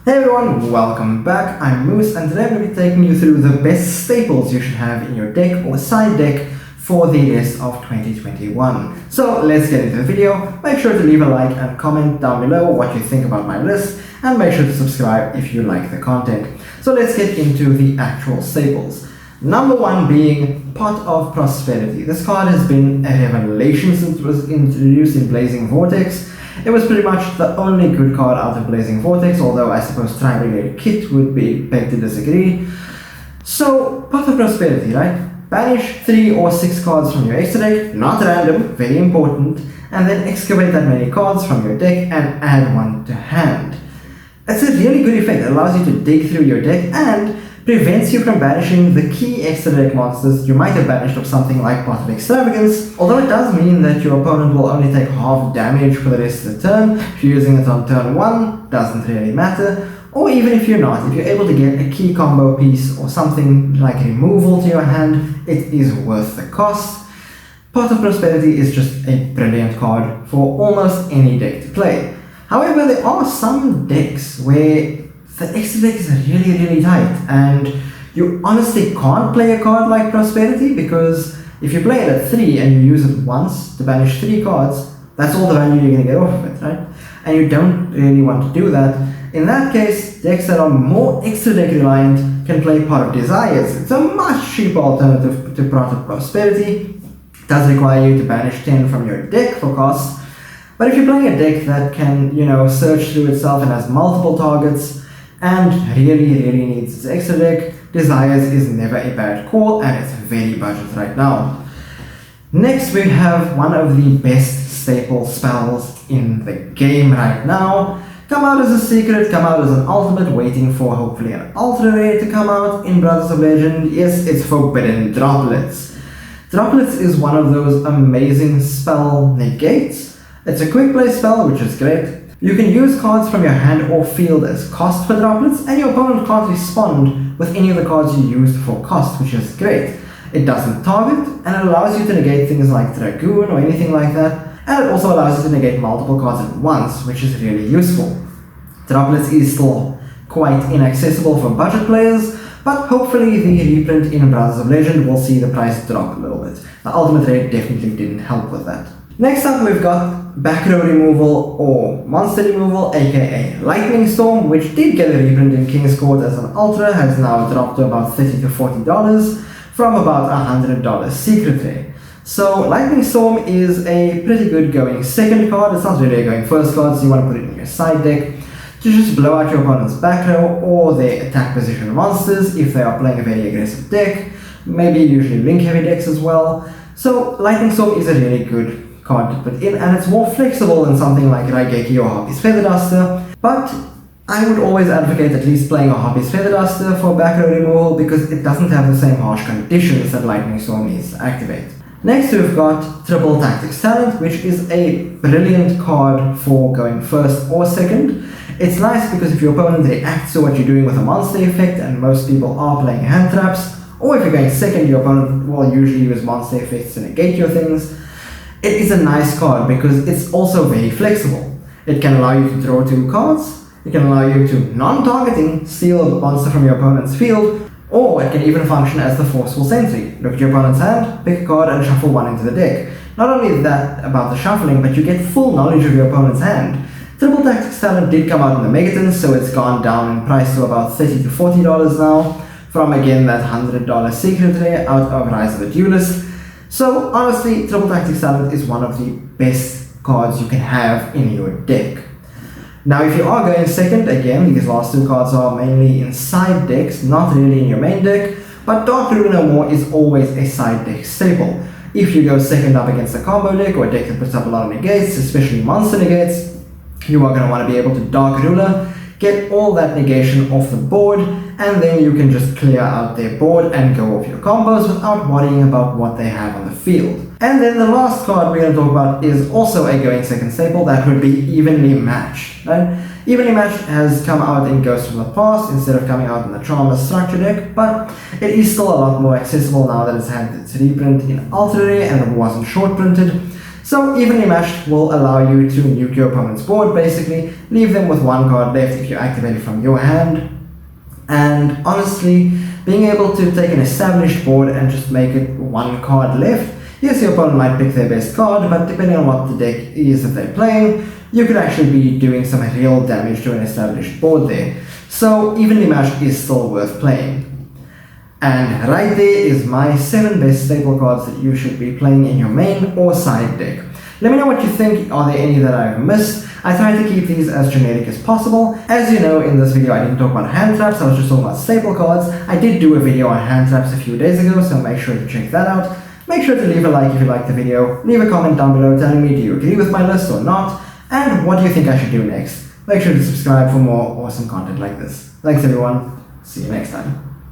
Hey everyone, welcome back. I'm Moose and today I'm going to be taking you through the best staples you should have in your deck or side deck for the rest of 2021. So let's get into the video. Make sure to leave a like and comment down below what you think about my list, and make sure to subscribe if you like the content. So let's get into the actual staples. Number one being Pot of Prosperity. This card has been a revelation since it was introduced in Blazing Vortex. It was pretty much the only good card out of Blazing Vortex, although I suppose Tri-Brigade Kit would be beg to disagree. So, Pot of Prosperity, right? Banish 3 or 6 cards from your extra deck, not random, very important, and then excavate that many cards from your deck and add one to hand. It's a really good effect. It allows you to dig through your deck and prevents you from banishing the key extra deck monsters you might have banished of something like Pot of Extravagance, although it does mean that your opponent will only take half damage for the rest of the turn. If you're using it on turn 1, doesn't really matter, or even if you're not, if you're able to get a key combo piece or something like removal to your hand, it is worth the cost. Pot of Prosperity is just a brilliant card for almost any deck to play. However, there are some decks where the extra deck is really tight, and you honestly can't play a card like Prosperity, because if you play it at 3 and you use it once to banish 3 cards, that's all the value you're going to get off of it, right? And you don't really want to do that. In that case, decks that are more extra deck reliant can play Pot of Desires. It's a much cheaper alternative to Pot of Prosperity. It does require you to banish 10 from your deck for cost, but if you're playing a deck that can, search through itself and has multiple targets, and really needs its extra deck, Desires is never a bad call, and it's very budget right now. Next we have one of the best staple spells in the game right now. Come out as a secret, come out as an ultimate, waiting for hopefully an ultra rare to come out in Brothers of Legend. Yes, it's Forbidden Droplets. Droplets is one of those amazing spell negates. It's a quick play spell, which is great. You can use cards from your hand or field as cost for Droplets, and your opponent can't respond with any of the cards you used for cost, which is great. It doesn't target, and it allows you to negate things like Dragoon or anything like that, and it also allows you to negate multiple cards at once, which is really useful. Droplets is still quite inaccessible for budget players, but hopefully the reprint in Brothers of Legend will see the price drop a little bit. The Ultimate Raid definitely didn't help with that. Next up we've got Backroad Removal or Monster Removal, aka Lightning Storm, which did get a reprint in King's Court as an Ultra, has now dropped to about $30 to $40 from about $100 secret rare. So Lightning Storm is a pretty good going second card. It's not really a going first card, so you want to put it in your side deck to just blow out your opponent's back row or their attack position monsters if they are playing a very aggressive deck, maybe usually link heavy decks as well. So Lightning Storm is a really good card to put in, and it's more flexible than something like Raigeki or Harpy's Feather Duster, but I would always advocate at least playing a Harpy's Feather Duster for Backroad Removal, because it doesn't have the same harsh conditions that Lightning Storm needs to activate. Next we've got Triple Tactics Talent, which is a brilliant card for going first or second. It's nice because if your opponent reacts to what you're doing with a monster effect, and most people are playing hand traps, or if you're going second, your opponent will usually use monster effects to negate your things. It is a nice card because it's also very flexible. It can allow you to draw 2 cards, it can allow you to, non-targeting, steal a monster from your opponent's field, or it can even function as the Forceful Sentry. Look at your opponent's hand, pick a card and shuffle one into the deck. Not only that about the shuffling, but you get full knowledge of your opponent's hand. Triple Tactics Talent did come out in the Megatons, so it's gone down in price to about $30 to $40 now, from again that $100 secret rare out of Rise of the Duelist. So honestly, Triple Tactics Talent is one of the best cards you can have in your deck. Now if you are going second, again, these last 2 cards are mainly in side decks, not really in your main deck, but Dark Rune No More is always a side deck staple. If you go second up against a combo deck or a deck that puts up a lot of negates, especially monster negates, you are going to want to be able to Dark Ruler, get all that negation off the board, and then you can just clear out their board and go off your combos without worrying about what they have on the field. And then the last card we're going to talk about is also a going second staple that would be Evenly Matched. Right? Evenly Matched has come out in Ghosts from the Past instead of coming out in the Trauma structure deck, but it is still a lot more accessible now that it's had its reprint in Ultra Rare and it wasn't short printed. So evenly matched will allow you to nuke your opponent's board, basically leave them with one card left if you activate it from your hand. And honestly, being able to take an established board and just make it one card left, yes, your opponent might pick their best card, but depending on what the deck is that they're playing, you could actually be doing some real damage to an established board there. So evenly matched is still worth playing. And right there is my 7 best staple cards that you should be playing in your main or side deck. Let me know what you think. Are there any that I've missed? I try to keep these as generic as possible. As you know, in this video I didn't talk about hand traps, I was just talking about staple cards. I did do a video on hand traps a few days ago, so make sure to check that out. Make sure to leave a like if you liked the video, leave a comment down below telling me do you agree with my list or not, and what do you think I should do next. Make sure to subscribe for more awesome content like this. Thanks everyone, see you next time.